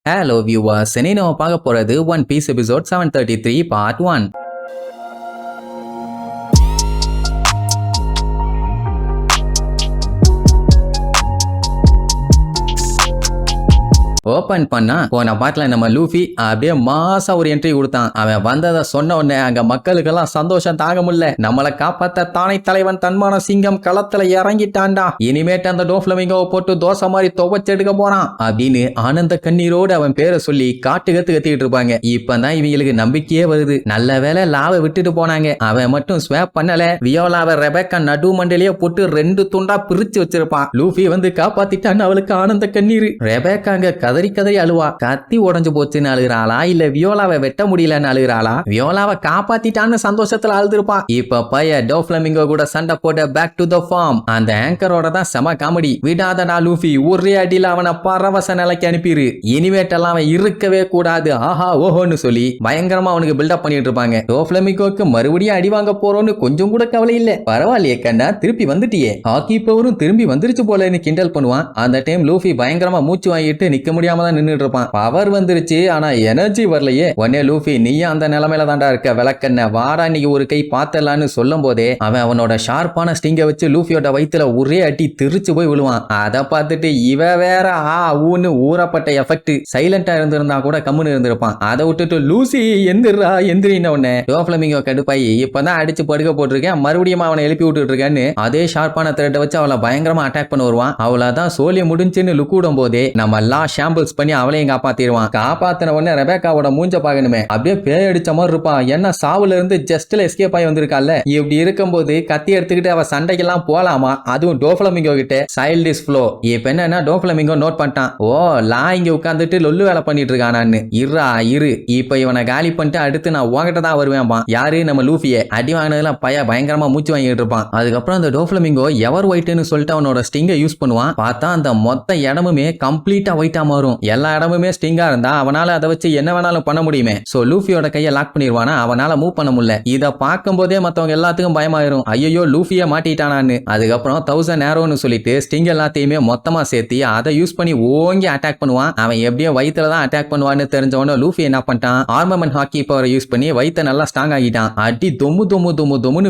Hello viewers, இன்னைக்கு நம்ம பார்க்க போறது one piece episode 733 part 1. Open பண்ணா போன பாட்டுல நம்ம லூஃபி அப்படியே மாசா ஒரு என்ட்ரி கொடுத்தான். அவன் வந்ததை சொன்ன உடனே அங்க மக்களுக்கெல்லாம் சந்தோஷம் தாங்க முடியல. நம்மளை காப்பாத்த தானை தலைவன் தன்மான சிங்கம் களத்துல இறங்கிட்டான்டா, இனிமேட்டு அந்த டோஃப்ளமிங்கோவை போட்டு தோசை மாதிரி துவைச்செடுக்க போறான் அப்படின்னு ஆனந்த கண்ணீரோடு அவன் பேரை சொல்லி காட்டு கத்துக்கிட்டு இருப்பாங்க. இப்பதான் இவங்களுக்கு நம்பிக்கையே வருது. நல்ல வேலை லாவை விட்டுட்டு போனாங்க. அவன் மட்டும் ஸ்வாப் பண்ணல, வியோலாவை ரெபேக்கா நடு மண்டலையே போட்டு 2 துண்டா பிரிச்சு வச்சிருப்பான். லூஃபி வந்து காப்பாத்திட்டான்னு அவளுக்கு ஆனந்த கண்ணீர். ரெபேக்காங்க கதறி கதறி அழுவா. கத்தி உடஞ்சு போச்சுன்னு அழுகிறாளா இல்ல வியோலாவை வெட்ட முடியலன்னு அழுகிறாளா? வியோலாவை காப்பாத்திட்டான்னு சந்தோஷத்துல அழுதுருப்பா. இப்ப பைய டோஃப்ளமிங்கோ கூட சண்டை போட்ட பேக் டு த ஃபார்ம். அந்த ஆங்கரோட தான் செம காமெடி. விடாதடா லூஃபி, ஒரே அடியில அவனை பரவச நிலைக்கு அனுப்பிரு, இனிமேட்டெல்லாம் அவன் இருக்கவே கூடாது ஆஹா ஓஹோன்னு சொல்லி பயங்கரமா அவனுக்கு பில்டப் பண்ணிட்டு இருப்பாங்க. டோஃப்ளமிங்கோக்கு மறுபடியும் அடி வாங்க போறோன்னு கொஞ்சம் கூட கவலை இல்ல. பரவாயில்லையே கண்டா, திருப்பி வந்துட்டியே, ஹாக்கி பவரும் திரும்பி வந்துருச்சு போலன்னு கிண்டல் பண்ணுவான். அந்த டைம் லூஃபி பயங்கரமா மூச்சு வாங்கிட்டு நிக்க முடியாம தான் நின்னுட்டு இருப்பான். பவர் வந்துருச்சு ஆனா எனர்ஜி வரலையே. உடனே லூஃபி, நீயும் அந்த நிலைமையில தாண்டா இருக்க, விளக்கண்ண வாடா இன்னைக்கு ஒரு கை பார்த்தலான்னு சொல்லும் போதே அவனோட ஷார்ப்பான ஸ்டிங்க வச்சு லூஃபியோட வயித்துல ஒரே அடி திருச்சு போய் விழுவான். அதை பார்த்துட்டு இவ வேற ஊன்னு ஊறப்பட்ட எஃபெக்ட். சைலண்டா இருந்திருந்தா கூட கம்முன்னு இருந்திருப்பான். அதை விட்டுட்டு லூசி எந்திரா எந்திரின உடனே டோஃப்ளமிங்கோ கடுப்பாயி இப்பதான் அடிச்சு படுக்க போட்டிருக்கேன், மறுபடியும் அவனை எழுப்பி விட்டுட்டு இருக்கேன்னு அதே ஷார்ப்பான த்ரெட்டை வச்சு அவளை பயங்கரமா அட்டாக் பண்ண வருவான். அவளதான் சோழிய முடிஞ்சுன்னு லுக் விடும் போதே நம்ம எல்லாம் ஷாம்பிள்ஸ் பண்ணி அவளையும் காப்பாத்திடுவான். காப்பாத்தின உடனே ரெபேக்காவோட மூஞ்ச பாக்கணுமே, அப்படியே பேய் அடிச்ச மாதிரி இருப்பான். என்ன சாவுல இருந்து ஜஸ்ட்ல எஸ்கேப் ஆகி வந்திருக்கால. இப்படி இருக்கும்போது கத்தி எடுத்துக்கிட்டு அவ சண்டைக்கெல்லாம் போலாமா, அதுவும் டோஃப்ளமிங்கோ கிட்ட. Childish flow. இப்ப என்னன்னா டோஃப்ளமிங்கோ நோட் பண்ணிட்டான், ஓ லா இங்க உட்காந்துட்டு லொல்லு வேலை பண்ணிட்டு இருக்கானான்னு. இரு இப்ப இவனை காலி பண்ணிட்டு அடுத்து நான் உங்ககிட்ட தான் வருவேன். யாரு? நம்ம லூஃபியே. அடி வாங்கினதுலாம் பைய பயங்கரமா மூச்சு வாங்கிட்டு இருப்பான். அதுக்கப்புறம் அந்த டோஃப்ளமிங்கோ எவர் ஒயிட்னு சொல்லிட்டு அவனோட ஸ்டிங்கை யூஸ் பண்ணுவான். பார்த்தா அந்த மொத்த இடமுமே கம்ப்ளீட்டா ஒயிட்டா மாறும். எல்லா இடமுமே ஸ்டிங்கா இருந்தா அவனால அதை வச்சு என்ன வேணாலும் பண்ண முடியுமே. சோ லூஃபியோட கையை லாக் பண்ணிடுவானா, அவனால மூவ் பண்ண முடியல. இத பார்க்கும் போதே மத்தவங்க எல்லாத்துக்கும் பயமாயிரும், ஐயோ லூஃபியை மாட்டிட்டானான்னு. அதுக்கப்புறம் 1000 நேரோன்னு சொல்லிட்டு ஸ்டிங் எல்லாத்தையுமே மொத்தமா சேர்த்து அதை யூஸ் பண்ணி ஓங்கி அட்டாக் பண்ணுவான். அவன் எப்படியோ வயித்துல தான் அட்டாக் பண்ணுவான்னு தெரிஞ்சவன லூஃபி என்ன பண்ணிட்டான், ஆர்மமெண்ட் ஹாக்கி பவரை யூஸ் பண்ணி வயித்தை நல்லா ஸ்ட்ராங் ஆகிட்டான். அடி தொம்மு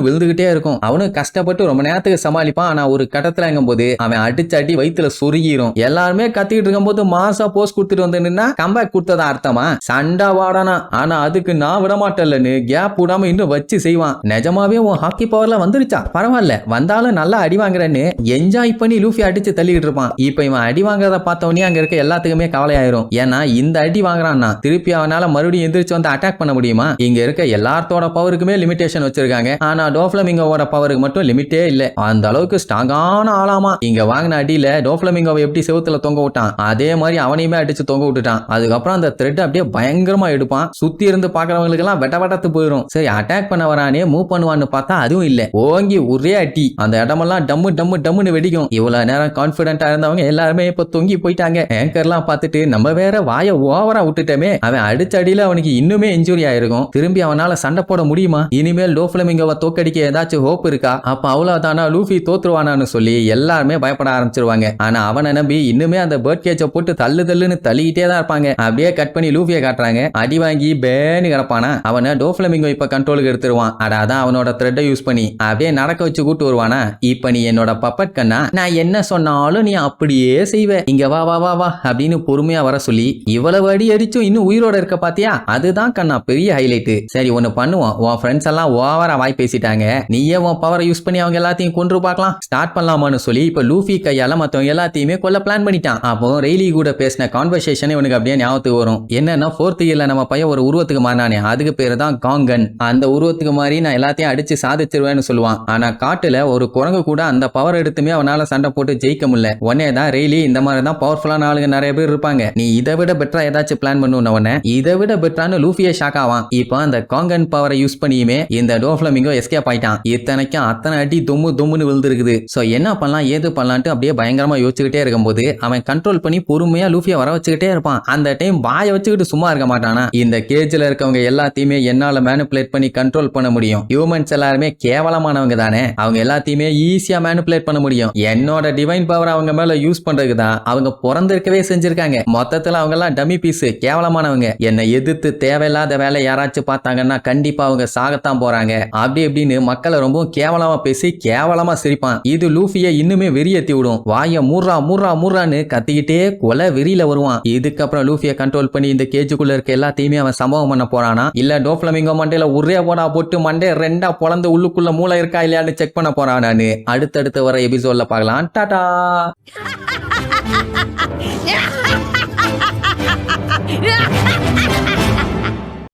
விழுந்துகிட்டே இருக்கும். அவனு கஷ்டப்பட்டு ரொம்ப நேரத்துக்கு சமாளிப்பான். ஆனா ஒரு கட்டத்துல போது அவன் அடிச்சு அடி வயித்துல சொருகிரும். எல்லாருமே கத்திக்கிட்டு இருக்கும் போது மாசா போஸ்ட் கொடுத்துட்டு வந்து நின்னா கம்பேக் கொடுத்ததா அர்த்தமா? சண்டை வாடானா. ஆனா அதுக்கு நான் விட மாட்டேன்னு கேப் விடாம இன்னும் வச்சு செய்வான். நிஜமாவே உன் ஹாக்கி பவர்ல வந்துருச்சா, பரவாயில்ல வந்தாலும் நல்லா அடி வாங்குறேன்னு என்ஜாய் பண்ணி லூஃபி அடிச்சு தள்ளிட்டு இருப்பான். இப்ப இவன் அடி வாங்குறத பார்த்தவனே அங்க இருக்க எல்லாத்துக்குமே கவலையாயிரும். ஏன்னா இந்த அடி வாங்குறான்னா திருப்பி அவனால மறுபடியும் எந்திரிச்சு வந்து அட்டாக் பண்ண முடியுமா? இங்க இருக்க எல்லாத்தோட பவருக்குமே லிமிடேஷன் வச்சிருக்காங்க. ஆனா டோஃப்ளமிங்கோட பவருக்கு மட்டும் லிமிட்டே இல்ல. அந்த அளவுக்கு ஸ்ட்ராங்கான ஆளாமா. இங்க வாங்கின அடியில டோஃப்ளமிங்கோவை எப்படி செவுத்துல தொங்க விட்டான் அதே மாதிரி அவனையுமே அடிச்சு தொங்க விட்டுட்டான். அதுக்கப்புறம் அந்த த்ரெட் அப்படியே பயங்கரமா எடுப்பான். சுத்தி இருந்து பாக்குறவங்களுக்கு எல்லாம் வெட்டத்து போயிடும். சரி அட்டாக் பண்ண வரானே மூவ் பண்ணுவான்னு பார்த்தா அதுவும் இல்ல. ஓங்கி ஒரே அடி அந்த இடமெல்லாம் டம்முன்னு வெடிக்கும். இவ்வளவு நேரம் கான்பிடென்டா இருந்தவங்க எல்லாருமே இப்ப தொங்கி போயிட்டாங்க. ஆங்கர்லாம் பார்த்துட்டு நம்ம வேற வாய ஓவரா விட்டுட்டோமே, அவன் அடிச்ச அடியில அவனுக்கு இன்னுமே இன்ஜுரி ஆயிருக்கும். திரும்பி அவனால சண்டை போட முடியுமா? இனிமேல் டோஃப்ளமிங்கோவை தோக்கடிக்க ஏதாச்சும் ஹோப் இருக்கா? அப்ப அவ்வளவுதானா லூஃபி தோத்துருவானான்னு சொல்லி எல்லாருமே பயப்பட ஆரம்பிச்சிருவாங்க. ஆனா அவனை நம்பி இன்னுமே அந்த பேர்ட் கேஜை போட்டு தள்ளுன்னு தள்ளிக்கிட்டே தான் இருப்பாங்க. அப்படியே கட் பண்ணி லூஃபியை காட்டுறாங்க. அடி வாங்கி பேன்னு கிடப்பானா. அவனை டோஃப்ளமிங்கோ இப்ப கண்ட்ரோலுக்கு எடுத்துருவான். அதான் அவனோட த்ரெட்டை யூஸ் பண்ணி அப்படியே நடக்க வச்சு கூட்டு வருவானா. இப்ப நீ என்னோட பப்பட் கண்ணா, நான் என்ன சொன்னாலும் நீ அப்படியே செய்வ, இங்க வா வா வா வா அப்படின்னு பொறுமையா வர சொல்லி இவ்வளவு அடி அடிச்சும் இன்னும் உயிரோட இருக்க பாத்தியா, அதுதான் கண்ணா பெரிய ஹைலைட். சரி ஒன்னு பண்ணுவோம், உன் ஃப்ரெண்ட்ஸ் எல்லாம் ஓவரா வாய் பேசிட்டாங்க, நீயே உன் பவரை யூஸ் பண்ணி அவங்க எல்லாத்தையும் கொன்று பார்க்கலாம், ஸ்டார்ட் பண்ணலாமான்னு சொல்லி இப்ப லூஃபி கையால மத்தவங்க எல்லாத்தையுமே கொல்ல பிளான் பண்ணிட்டான். அப்போ ரெய்லி கூட பேசின கான்வர்சேஷன் இவனுக்கு அப்படியே ஞாபகத்துக்கு வரும். என்னன்னா 4th இயர்ல நம்ம பையன் ஒரு உருவத்துக்கு மாறினானே, அதுக்கு பேரு தான் காங்கன். அந்த உருவத்துக்கு மாறி நான் எல்லாத்தையும் அடிச்சு சாதிச்சிருவேன்னு சொல்லுவான். ஆனா காட்டுல ஒரு குரங்கு கூட அந்த பவர் எடுத்துமே அவனால சண்டை போட்டு ஜெயிக்க முடியல. உடனே தான் ரெய்லி இந்த மாதிரி தான் பவர்ஃபுல்லான ஆளுங்க நிறைய பேர் இருப்பாங்க, நீ இதை விட பெட்டரா ஏதாச்சும் பிளான் பண்ணுன. இதை விட பெட்டரான லூஃபியே ஷாக் ஆவான். இப்போ அந்த காங்கன் பவரை யூஸ் பண்ணியுமே இந்த டோஃப்ளமிங்கோ எஸ்கேப் ஆயிட்டான். இத்தனைக்கும் அத்தனை அடி தொம்முன்னு விழுந்துருக்குது. சோ என்ன பண்ணலாம் ஏது பண்ணலான்ட்டு அப்படியே பயங்கரமா யோசிச்சுக்கிட்டே இருக்கும்போது அவன் கண்ட்ரோல் பண்ணி பொறுமையா லூஃபியை வர வச்சுக்கிட்டே இருப்பான். அந்த டைம் வாயை வச்சுக்கிட்டு சும்மா இருக்க மாட்டானா? இந்த கேஜ்ல இருக்கவங்க எல்லாத்தையுமே என்னால மேனிபுலேட் பண்ணி கண்ட்ரோல் பண்ண முடியும். ஹியூமன்ஸ் எல்லாருமே கேவலமானவங்க தானே, அவங்க எல்லாத்தையுமே ஈஸியா மேனிபுலேட் பண்ண முடியும். என்னோட டிவைன் பவர் அவங்க மேல யூஸ் பண்றதுக்கு தான் அவங்க பிறந்திருக்கவே செஞ்சிருக்காங்க. மொத்தத்துல அவங்க எல்லாம் டம்மி பீஸ், கேவலமானவங்க. என்னை எதிர்த்து தேவையில்லாத வேலை யாராச்சும் பார்த்தாங்கன்னா கண்டிப்பா அவங்க சாகத்தான் போறாங்க. அப்படி எப்படின்னு மக்களை ரொம்ப கேவலமா பேசி கேவலமா சிரிப்பான். இது லூஃபியை இன்னுமே வெறியேத்தி விடும். வாய மூர்ரா மூர்ரா மூர்ரான்னு கத்திக்கிட்டே கொலை வெறியில வருவான். இதுக்கப்புறம் லூஃபியை கண்ட்ரோல் பண்ணி இந்த கேஜுக்குள்ள இருக்க எல்லாத்தையுமே அவன் சம்பவம் பண்ண போறானா, இல்ல டோஃப்ளமிங்கோ மண்டையில ஒரே போடா போட்டு மண்டே ரெண்டா பொளந்து உள்ளுக்குள்ள மூளை இருக்கா இல்லையான்னு செக் பண்ண போறானான்னு அடுத்தடுத்து வர எபிசோட்ல பார்க்கலாம். டாடா.